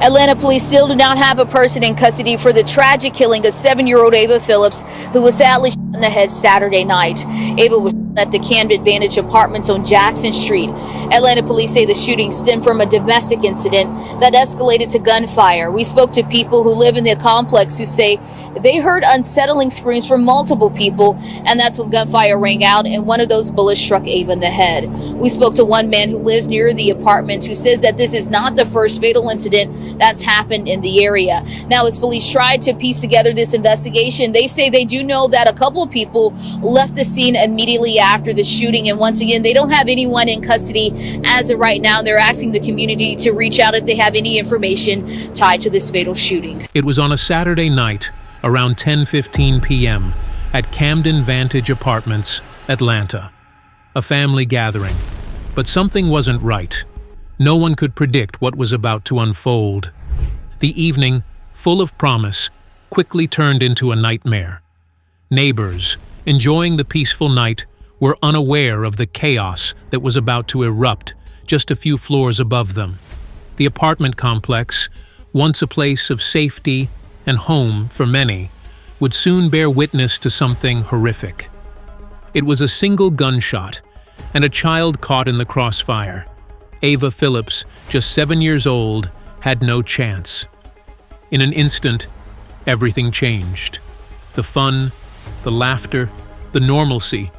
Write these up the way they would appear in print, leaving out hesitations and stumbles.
Atlanta police still do not have a person in custody for the tragic killing of 7-year-old Ava Phillips, who was sadly shot in the head Saturday night. Ava was shot at the Camden Vantage Apartments on Jackson Street. Atlanta police say the shooting stemmed from a domestic incident that escalated to gunfire. We spoke to people who live in the complex who say they heard unsettling screams from multiple people, and that's when gunfire rang out and one of those bullets struck Ava in the head. We spoke to one man who lives near the apartment who says that this is not the first fatal incident that's happened in the area. Now, as police tried to piece together this investigation, they say they do know that a couple of people left the scene immediately after the shooting, and once again, they don't have anyone in custody as of right now. They're asking the community to reach out if they have any information tied to this fatal shooting. It was on a Saturday night around 10:15 p.m. at Camden Vantage Apartments, Atlanta. A family gathering. But something wasn't right. No one could predict what was about to unfold. The evening, full of promise, quickly turned into a nightmare. Neighbors, enjoying the peaceful night, were unaware of the chaos that was about to erupt just a few floors above them. The apartment complex, once a place of safety and home for many, would soon bear witness to something horrific. It was a single gunshot, and a child caught in the crossfire. Ava Phillips, just 7 years old, had no chance. In an instant, everything changed. The fun, the laughter, the normalcy,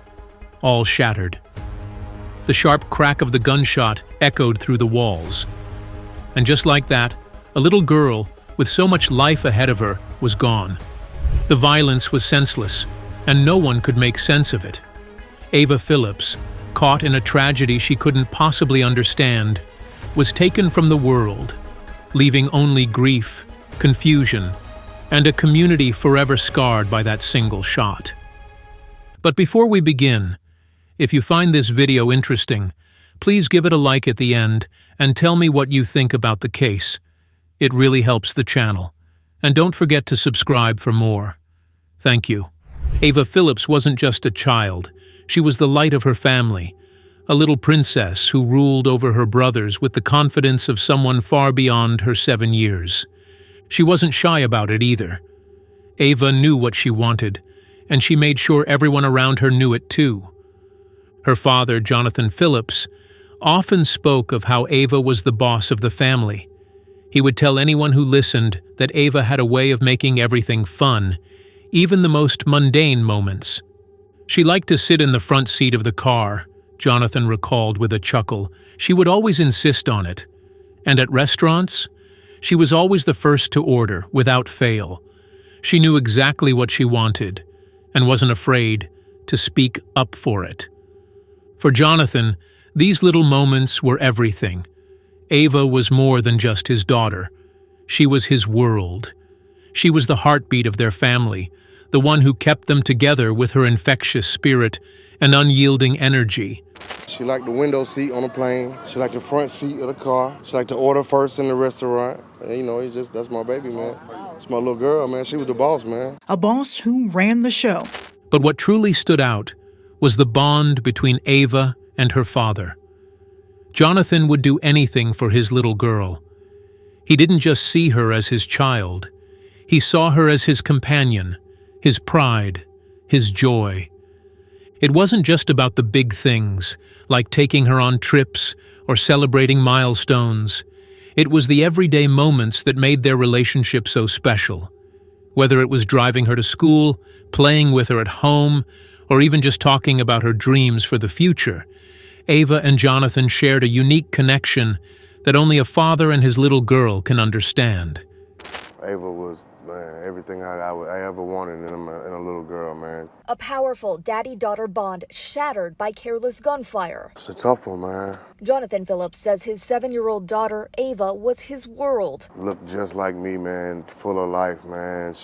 all shattered. The sharp crack of the gunshot echoed through the walls. And just like that, a little girl, with so much life ahead of her, was gone. The violence was senseless, and no one could make sense of it. Ava Phillips, caught in a tragedy she couldn't possibly understand, was taken from the world, leaving only grief, confusion, and a community forever scarred by that single shot. But before we begin, if you find this video interesting, please give it a like at the end and tell me what you think about the case. It really helps the channel. And don't forget to subscribe for more. Thank you. Ava Phillips wasn't just a child. She was the light of her family, a little princess who ruled over her brothers with the confidence of someone far beyond her 7 years. She wasn't shy about it either. Ava knew what she wanted, and she made sure everyone around her knew it too. Her father, Jonathan Phillips, often spoke of how Ava was the boss of the family. He would tell anyone who listened that Ava had a way of making everything fun, even the most mundane moments. She liked to sit in the front seat of the car, Jonathan recalled with a chuckle. She would always insist on it. And at restaurants, she was always the first to order, without fail. She knew exactly what she wanted, and wasn't afraid to speak up for it. For Jonathan, these little moments were everything. Ava was more than just his daughter. She was his world. She was the heartbeat of their family, the one who kept them together with her infectious spirit and unyielding energy. She liked the window seat on a plane. She liked the front seat of the car. She liked to order first in the restaurant. And, you know, that's my baby, man. It's my little girl, man. She was the boss, man. A boss who ran the show. But what truly stood out was the bond between Ava and her father. Jonathan would do anything for his little girl. He didn't just see her as his child. He saw her as his companion, his pride, his joy. It wasn't just about the big things, like taking her on trips or celebrating milestones. It was the everyday moments that made their relationship so special. Whether it was driving her to school, playing with her at home, or even just talking about her dreams for the future, Ava and Jonathan shared a unique connection that only a father and his little girl can understand. Ava was, man, everything I ever wanted in a little girl, man. A powerful daddy-daughter bond shattered by careless gunfire. It's a tough one, man. Jonathan Phillips says his 7-year-old daughter, Ava, was his world. Looked just like me, man, full of life, man.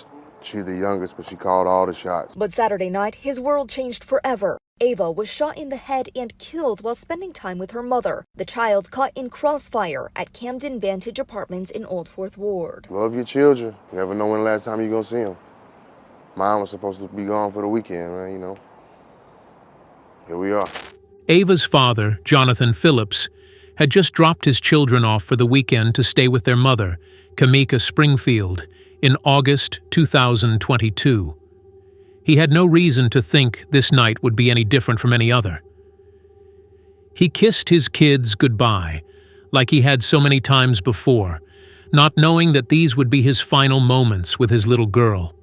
She's the youngest, but she called all the shots. But Saturday night, his world changed forever. Ava was shot in the head and killed while spending time with her mother. The child caught in crossfire at Camden Vantage Apartments in Old Fourth Ward. Love your children. You never know when the last time you're going to see them. Mine was supposed to be gone for the weekend, man, you know. Here we are. Ava's father, Jonathan Phillips, had just dropped his children off for the weekend to stay with their mother, Kamika Springfield, in August 2022. He had no reason to think this night would be any different from any other. He kissed his kids goodbye, like he had so many times before, not knowing that these would be his final moments with his little girl.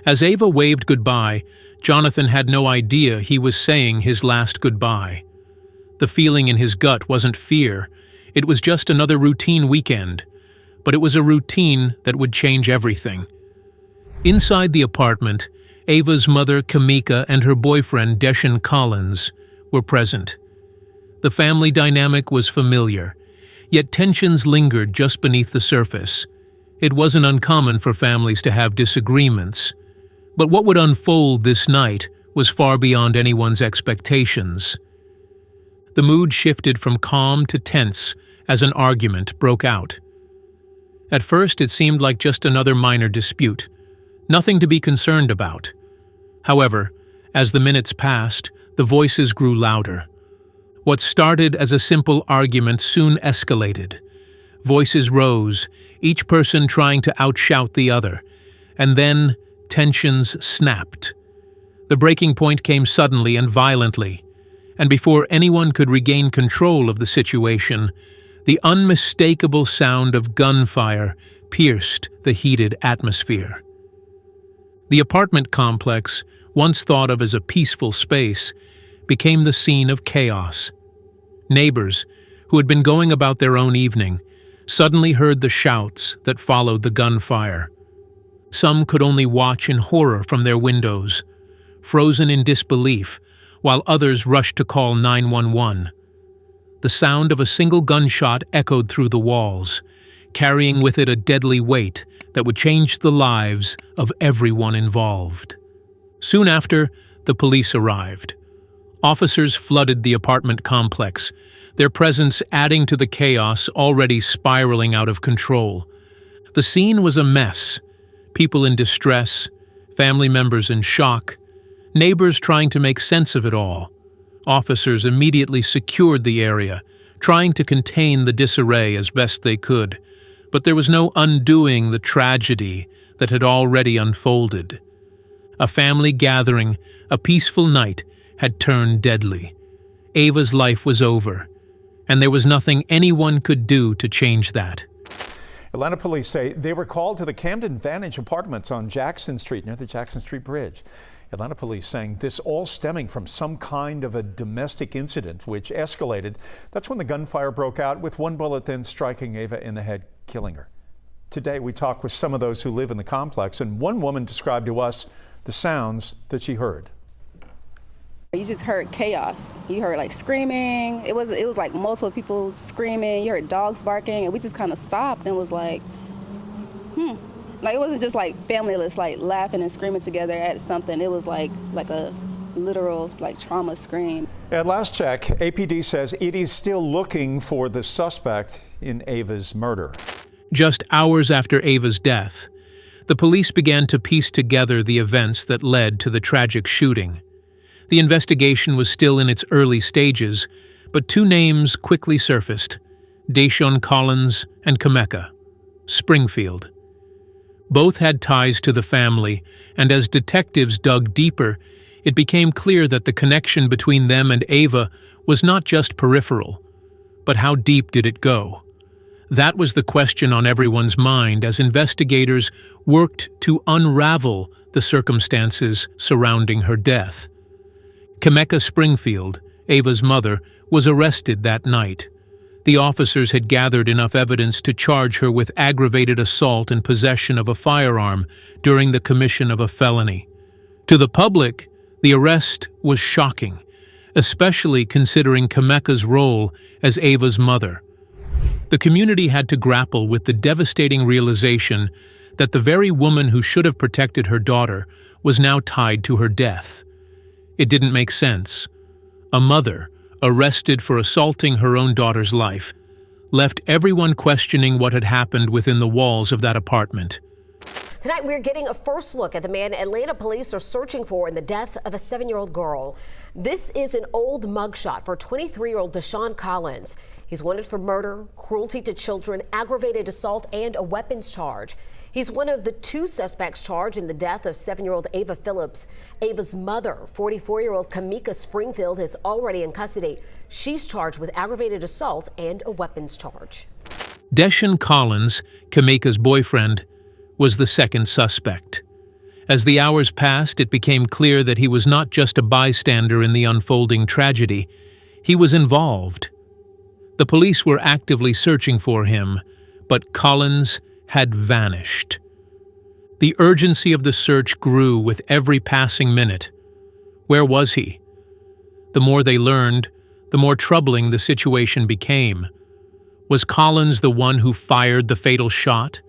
As Ava waved goodbye, Jonathan had no idea he was saying his last goodbye. The feeling in his gut wasn't fear, it was just another routine weekend, but it was a routine that would change everything. Inside the apartment, Ava's mother, Kamika, and her boyfriend, Deshaun Collins, were present. The family dynamic was familiar, yet tensions lingered just beneath the surface. It wasn't uncommon for families to have disagreements, but what would unfold this night was far beyond anyone's expectations. The mood shifted from calm to tense as an argument broke out. At first, it seemed like just another minor dispute, nothing to be concerned about. However, as the minutes passed, the voices grew louder. What started as a simple argument soon escalated. Voices rose, each person trying to outshout the other, and then tensions snapped. The breaking point came suddenly and violently, and before anyone could regain control of the situation, the unmistakable sound of gunfire pierced the heated atmosphere. The apartment complex, once thought of as a peaceful space, became the scene of chaos. Neighbors, who had been going about their own evening, suddenly heard the shouts that followed the gunfire. Some could only watch in horror from their windows, frozen in disbelief, while others rushed to call 911. The sound of a single gunshot echoed through the walls, carrying with it a deadly weight that would change the lives of everyone involved. Soon after, the police arrived. Officers flooded the apartment complex, their presence adding to the chaos already spiraling out of control. The scene was a mess. People in distress, family members in shock, neighbors trying to make sense of it all. Officers immediately secured the area, trying to contain the disarray as best they could, but there was no undoing the tragedy that had already unfolded. A family gathering, a peaceful night, had turned deadly. Ava's life was over, and there was nothing anyone could do to change that. Atlanta police say they were called to the Camden Vantage Apartments on Jackson Street near the Jackson Street Bridge. Atlanta police saying this all stemming from some kind of a domestic incident which escalated. That's when the gunfire broke out, with one bullet then striking Ava in the head, killing her. Today we talked with some of those who live in the complex, and one woman described to us the sounds that she heard. You just heard chaos. You heard like screaming. It was like multiple people screaming. You heard dogs barking, and we just kind of stopped and was like, Like it wasn't just like familyless, like laughing and screaming together at something. It was like a literal like trauma scream. At last check, APD says it is still looking for the suspect in Ava's murder. Just hours after Ava's death, the police began to piece together the events that led to the tragic shooting. The investigation was still in its early stages, but two names quickly surfaced: Deshaun Collins and Kamika Springfield. Both had ties to the family, and as detectives dug deeper, it became clear that the connection between them and Ava was not just peripheral. But how deep did it go? That was the question on everyone's mind as investigators worked to unravel the circumstances surrounding her death. Kamika Springfield, Ava's mother, was arrested that night. The officers had gathered enough evidence to charge her with aggravated assault and possession of a firearm during the commission of a felony. To the public, the arrest was shocking, especially considering Kamika's role as Ava's mother. The community had to grapple with the devastating realization that the very woman who should have protected her daughter was now tied to her death. It didn't make sense. A mother, arrested for assaulting her own daughter's life, left everyone questioning what had happened within the walls of that apartment. Tonight, we're getting a first look at the man Atlanta police are searching for in the death of a 7-year-old girl. This is an old mugshot for 23-year-old Deshaun Collins. He's wanted for murder, cruelty to children, aggravated assault, and a weapons charge. He's one of the 2 suspects charged in the death of 7-year-old Ava Phillips. Ava's mother, 44-year-old Kamika Springfield, is already in custody. She's charged with aggravated assault and a weapons charge. Deshaun Collins, Kamika's boyfriend, was the second suspect. As the hours passed, it became clear that he was not just a bystander in the unfolding tragedy. He was involved. The police were actively searching for him, but Collins had vanished. The urgency of the search grew with every passing minute. Where was he? The more they learned, the more troubling the situation became. Was Collins the one who fired the fatal shot?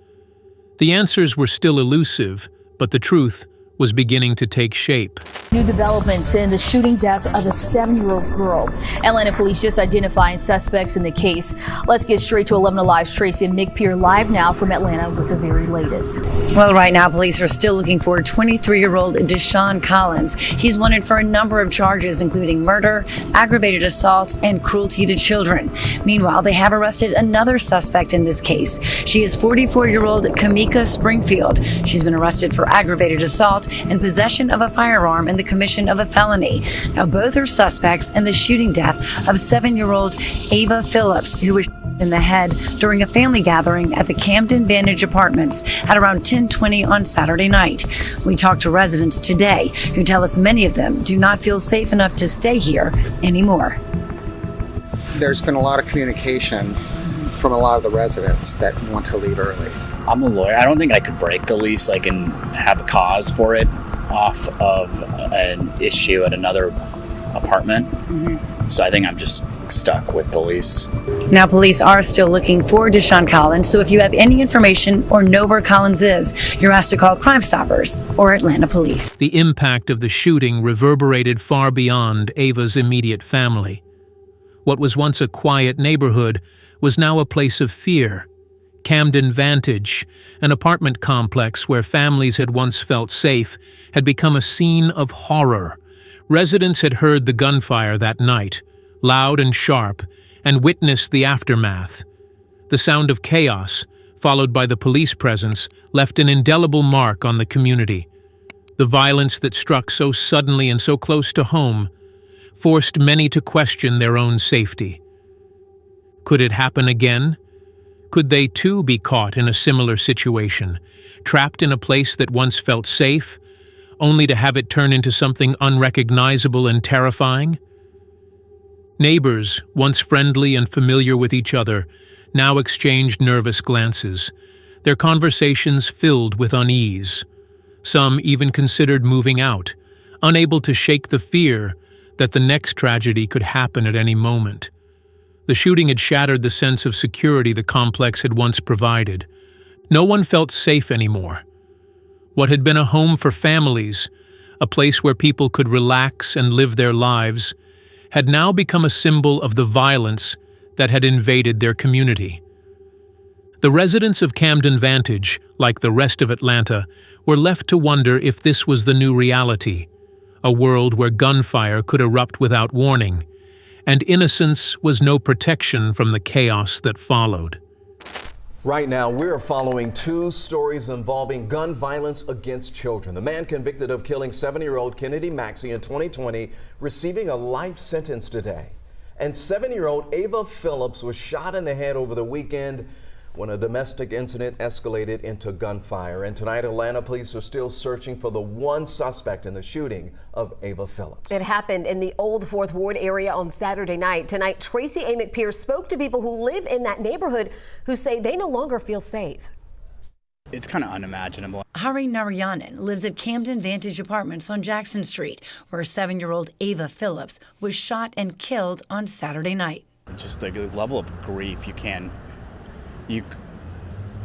The answers were still elusive, but the truth was beginning to take shape. New developments in the shooting death of a 7-year-old girl. Atlanta police just identifying suspects in the case. Let's get straight to 11 Alive's Tracy and Mick Peer live now from Atlanta with the very latest. Well, right now, police are still looking for 23-year-old Deshaun Collins. He's wanted for a number of charges, including murder, aggravated assault, and cruelty to children. Meanwhile, they have arrested another suspect in this case. She is 44-year-old Kamika Springfield. She's been arrested for aggravated assault and possession of a firearm and the commission of a felony. Now, both are suspects in the shooting death of 7-year-old Ava Phillips, who was shot in the head during a family gathering at the Camden Vantage Apartments at around 10:20 on Saturday night. We talked to residents today who tell us many of them do not feel safe enough to stay here anymore. There's been a lot of communication from a lot of the residents that want to leave early. I'm a lawyer. I don't think I could break the lease and have a cause for it off of an issue at another apartment. So I think I'm just stuck with the lease. Now, police are still looking for Deshaun Collins, so if you have any information or know where Collins is, you're asked to call Crime Stoppers or Atlanta Police. The impact of the shooting reverberated far beyond Ava's immediate family. What was once a quiet neighborhood was now a place of fear. Camden Vantage, an apartment complex where families had once felt safe, had become a scene of horror. Residents had heard the gunfire that night, loud and sharp, and witnessed the aftermath. The sound of chaos, followed by the police presence, left an indelible mark on the community. The violence that struck so suddenly and so close to home forced many to question their own safety. Could it happen again? Could they too be caught in a similar situation, trapped in a place that once felt safe, only to have it turn into something unrecognizable and terrifying? Neighbors, once friendly and familiar with each other, now exchanged nervous glances, their conversations filled with unease. Some even considered moving out, unable to shake the fear that the next tragedy could happen at any moment. The shooting had shattered the sense of security the complex had once provided. No one felt safe anymore. What had been a home for families, a place where people could relax and live their lives, had now become a symbol of the violence that had invaded their community. The residents of Camden Vantage, like the rest of Atlanta, were left to wonder if this was the new reality, a world where gunfire could erupt without warning, and innocence was no protection from the chaos that followed. Right now, we're following 2 stories involving gun violence against children. The man convicted of killing 7-year-old Kennedy Maxey in 2020 receiving a life sentence today. And 7-year-old Ava Phillips was shot in the head over the weekend when a domestic incident escalated into gunfire. And tonight, Atlanta police are still searching for the one suspect in the shooting of Ava Phillips. It happened in the Old Fourth Ward area on Saturday night. Tonight, Tracy A. McPeer spoke to people who live in that neighborhood who say they no longer feel safe. It's kind of unimaginable. Hari Narayanan lives at Camden Vantage Apartments on Jackson Street, where 7-year-old Ava Phillips was shot and killed on Saturday night. Just the level of grief you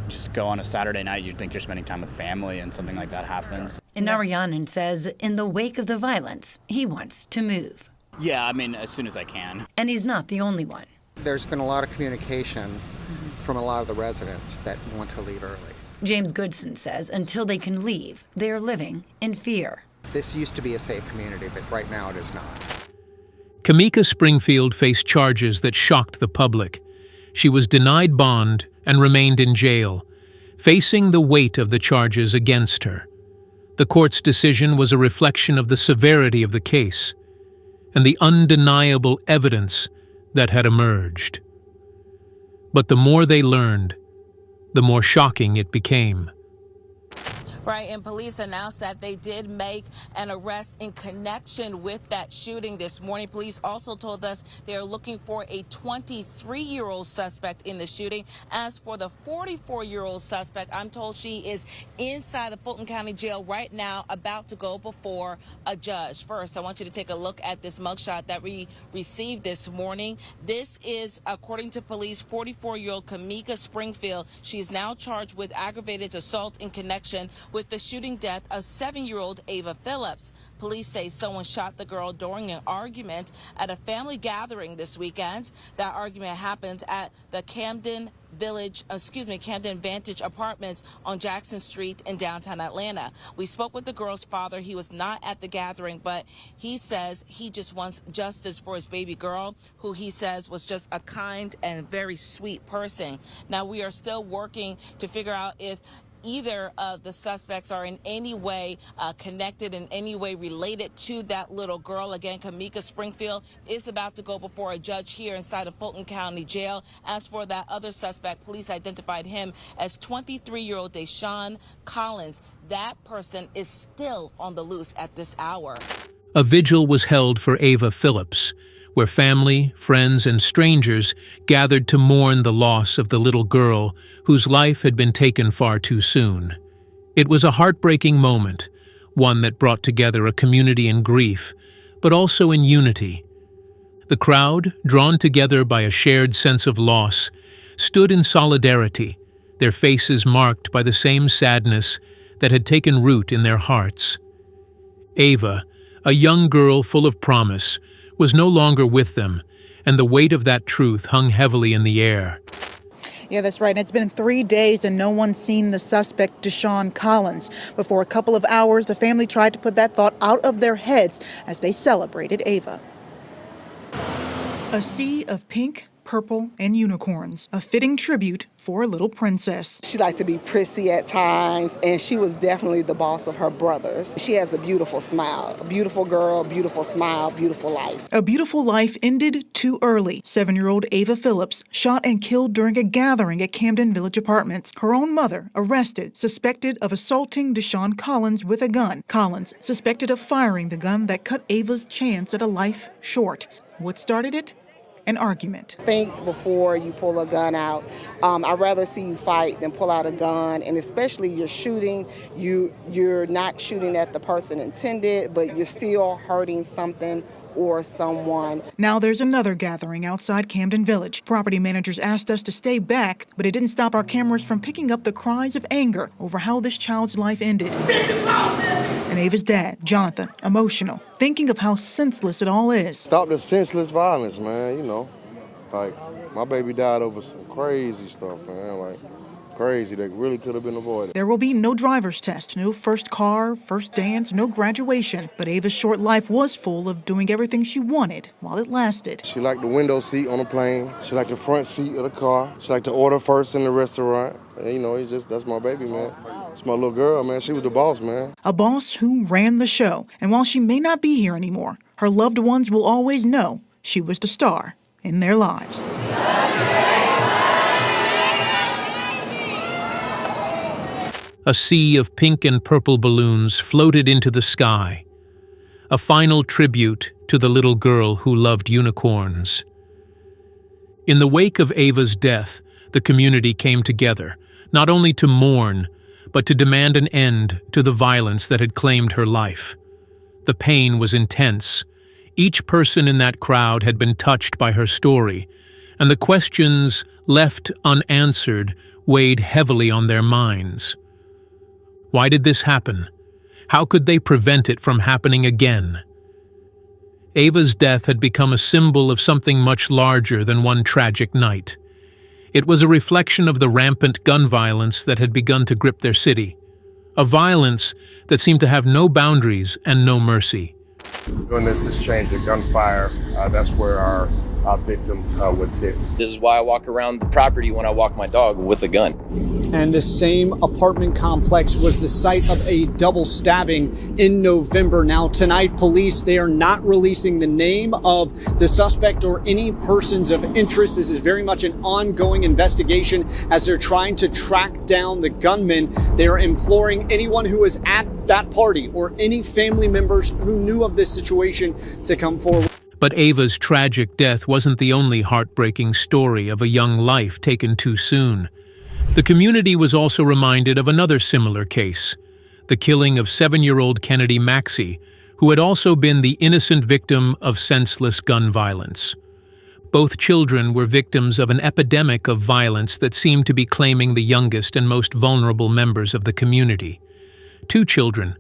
just go on a Saturday night, you'd think you're spending time with family and something like that happens. And Narayanan says in the wake of the violence, he wants to move. Yeah, I mean, as soon as I can. And he's not the only one. There's been a lot of communication from a lot of the residents that want to leave early. James Goodson says until they can leave, they are living in fear. This used to be a safe community, but right now it is not. Kamika Springfield faced charges that shocked the public. She was denied bond and remained in jail, facing the weight of the charges against her. The court's decision was a reflection of the severity of the case and the undeniable evidence that had emerged. But the more they learned, the more shocking it became. Right, and police announced that they did make an arrest in connection with that shooting this morning. Police also told us they're looking for a 23-year-old suspect in the shooting. As for the 44-year-old suspect, I'm told she is inside the Fulton County Jail right now, about to go before a judge. First, I want you to take a look at this mugshot that we received this morning. This is, according to police, 44-year-old Kamika Springfield. She is now charged with aggravated assault in connection with the shooting death of 7-year-old Ava Phillips. Police say someone shot the girl during an argument at a family gathering this weekend. That argument happened at the Camden Vantage Apartments on Jackson Street in downtown Atlanta. We spoke with the girl's father. He was not at the gathering, but he says he just wants justice for his baby girl, who he says was just a kind and very sweet person. Now, we are still working to figure out if either of the suspects are in any way connected, in any way related to that little girl. Again, Kamika Springfield is about to go before a judge here inside of Fulton County Jail. As for that other suspect, police identified him as 23-year-old Deshaun Collins. That person is still on the loose at this hour. A vigil was held for Ava Phillips, where family, friends, and strangers gathered to mourn the loss of the little girl whose life had been taken far too soon. It was a heartbreaking moment, one that brought together a community in grief, but also in unity. The crowd, drawn together by a shared sense of loss, stood in solidarity, their faces marked by the same sadness that had taken root in their hearts. Ava, a young girl full of promise, was no longer with them, and the weight of that truth hung heavily in the air. Yeah, that's right. And it's been 3 days and no one's seen the suspect, Deshaun Collins. But for a couple of hours, the family tried to put that thought out of their heads as they celebrated Ava. A sea of pink, purple, and unicorns, a fitting tribute for a little princess. She liked to be prissy at times, and she was definitely the boss of her brothers. She has a beautiful smile, a beautiful girl, beautiful smile, beautiful life. A beautiful life ended too early. 7-year-old Ava Phillips shot and killed during a gathering at Camden Village Apartments. Her own mother arrested, suspected of assaulting Deshaun Collins with a gun. Collins suspected of firing the gun that cut Ava's chance at a life short. What started it? An argument. Think before you pull a gun out. I'd rather see you fight than pull out a gun, and especially you're shooting, you're not shooting at the person intended, but you're still hurting something or someone. Now there's another gathering outside Camden Village. Property managers asked us to stay back, but it didn't stop our cameras from picking up the cries of anger over how this child's life ended. And Ava's dad, Jonathan, emotional, thinking of how senseless it all is. Stop the senseless violence, man, you know. Like, my baby died over some crazy stuff, man, like, crazy that really could have been avoided. There will be no driver's test, no first car, first dance, no graduation. But Ava's short life was full of doing everything she wanted while it lasted. She liked the window seat on a plane. She liked the front seat of the car. She liked to order first in the restaurant. And, you know, that's my baby, man. It's my little girl, man. She was the boss, man. A boss who ran the show. And while she may not be here anymore, her loved ones will always know she was the star in their lives. A sea of pink and purple balloons floated into the sky, a final tribute to the little girl who loved unicorns. In the wake of Ava's death, the community came together, not only to mourn, but to demand an end to the violence that had claimed her life. The pain was intense. Each person in that crowd had been touched by her story, and the questions left unanswered weighed heavily on their minds. Why did this happen? How could they prevent it from happening again? Ava's death had become a symbol of something much larger than one tragic night. It was a reflection of the rampant gun violence that had begun to grip their city, a violence that seemed to have no boundaries and no mercy. During this exchange of gunfire, that's where our victim was hit. This is why I walk around the property when I walk my dog with a gun. And the same apartment complex was the site of a double stabbing in November. Now tonight, police, they are not releasing the name of the suspect or any persons of interest. This is very much an ongoing investigation as they're trying to track down the gunman. They are imploring anyone who was at that party or any family members who knew of this situation to come forward. But Ava's tragic death wasn't the only heartbreaking story of a young life taken too soon. The community was also reminded of another similar case, the killing of 7-year-old Kennedy Maxey, who had also been the innocent victim of senseless gun violence. Both children were victims of an epidemic of violence that seemed to be claiming the youngest and most vulnerable members of the community. 2 children,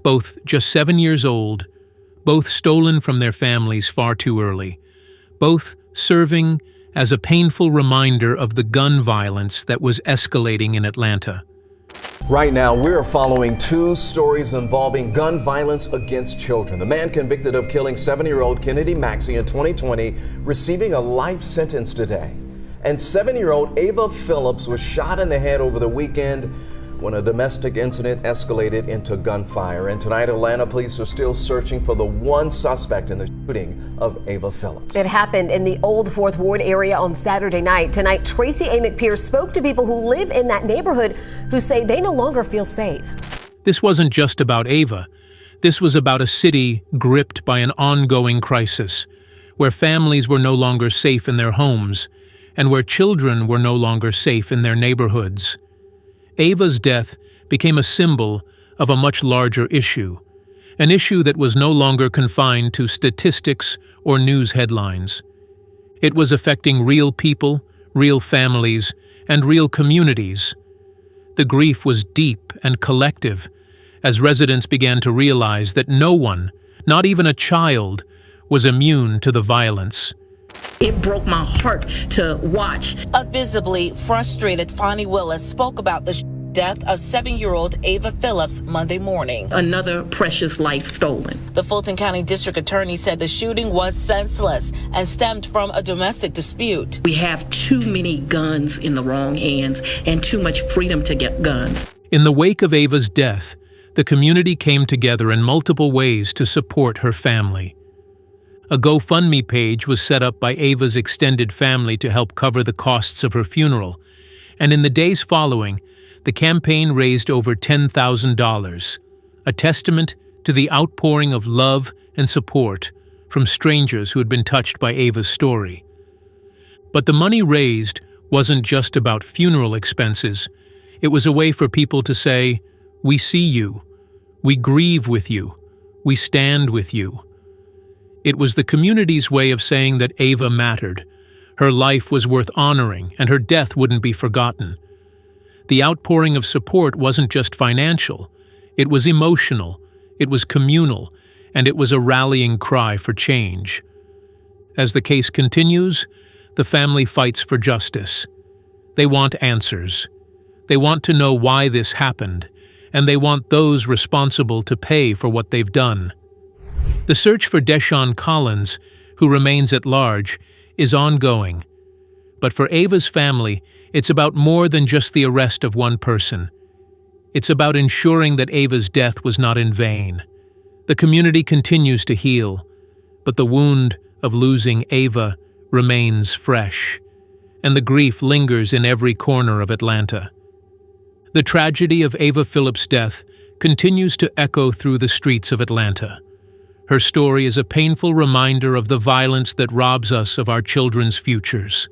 both just 7 years old, both stolen from their families far too early, both serving as a painful reminder of the gun violence that was escalating in Atlanta. Right now, we're following 2 stories involving gun violence against children. The man convicted of killing 7-year-old Kennedy Maxey in 2020 receiving a life sentence today. And 7-year-old Ava Phillips was shot in the head over the weekend when a domestic incident escalated into gunfire. And tonight, Atlanta police are still searching for the one suspect in the shooting of Ava Phillips. It happened in the Old Fourth Ward area on Saturday night. Tonight, Tracy A. McPierce spoke to people who live in that neighborhood who say they no longer feel safe. This wasn't just about Ava. This was about a city gripped by an ongoing crisis, where families were no longer safe in their homes, and where children were no longer safe in their neighborhoods. Ava's death became a symbol of a much larger issue, an issue that was no longer confined to statistics or news headlines. It was affecting real people, real families, and real communities. The grief was deep and collective, as residents began to realize that no one, not even a child, was immune to the violence. It broke my heart to watch. A visibly frustrated Fonnie Willis spoke about the death of 7-year-old Ava Phillips Monday morning. Another precious life stolen. The Fulton County District Attorney said the shooting was senseless and stemmed from a domestic dispute. We have too many guns in the wrong hands and too much freedom to get guns. In the wake of Ava's death, the community came together in multiple ways to support her family. A GoFundMe page was set up by Ava's extended family to help cover the costs of her funeral, and in the days following, the campaign raised over $10,000, a testament to the outpouring of love and support from strangers who had been touched by Ava's story. But the money raised wasn't just about funeral expenses. It was a way for people to say, "We see you, we grieve with you, we stand with you." It was the community's way of saying that Ava mattered, her life was worth honoring, and her death wouldn't be forgotten. The outpouring of support wasn't just financial, it was emotional, it was communal, and it was a rallying cry for change. As the case continues, the family fights for justice. They want answers. They want to know why this happened, and they want those responsible to pay for what they've done. The search for Deshaun Collins, who remains at large, is ongoing. But for Ava's family, it's about more than just the arrest of one person. It's about ensuring that Ava's death was not in vain. The community continues to heal, but the wound of losing Ava remains fresh, and the grief lingers in every corner of Atlanta. The tragedy of Ava Phillips' death continues to echo through the streets of Atlanta. Her story is a painful reminder of the violence that robs us of our children's futures.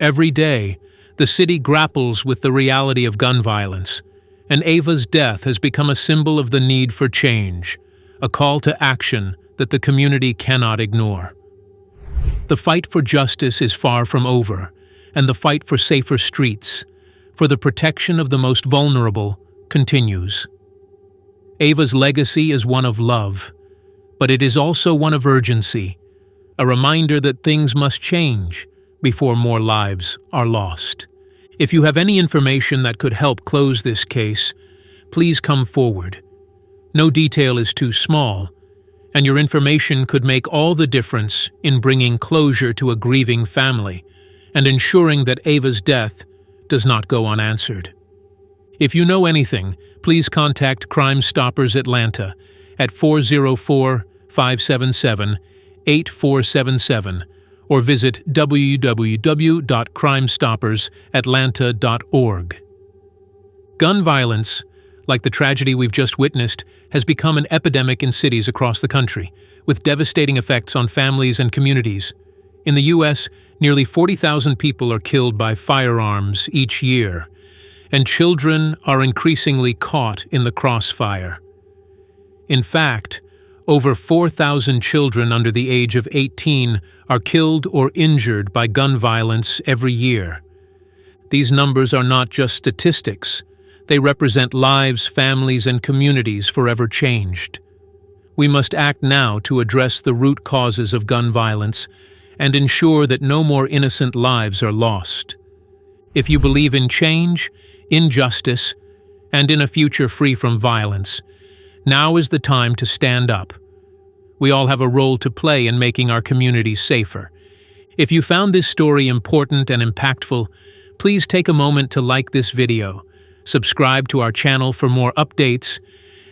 Every day, the city grapples with the reality of gun violence, and Ava's death has become a symbol of the need for change, a call to action that the community cannot ignore. The fight for justice is far from over, and the fight for safer streets, for the protection of the most vulnerable, continues. Ava's legacy is one of love, but it is also one of urgency, a reminder that things must change, before more lives are lost. If you have any information that could help close this case, please come forward. No detail is too small, and your information could make all the difference in bringing closure to a grieving family and ensuring that Ava's death does not go unanswered. If you know anything, please contact Crime Stoppers Atlanta at 404-577-8477 or visit www.crimestoppersatlanta.org. Gun violence, like the tragedy we've just witnessed, has become an epidemic in cities across the country, with devastating effects on families and communities. In the U.S., nearly 40,000 people are killed by firearms each year, and children are increasingly caught in the crossfire. In fact, over 4,000 children under the age of 18 are killed or injured by gun violence every year. These numbers are not just statistics. They represent lives, families, and communities forever changed. We must act now to address the root causes of gun violence and ensure that no more innocent lives are lost. If you believe in change, in justice, and in a future free from violence, now is the time to stand up. We all have a role to play in making our communities safer. If you found this story important and impactful, please take a moment to like this video, subscribe to our channel for more updates,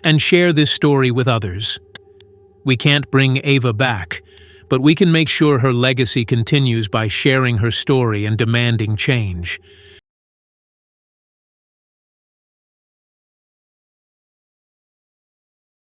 and share this story with others. We can't bring Ava back, but we can make sure her legacy continues by sharing her story and demanding change.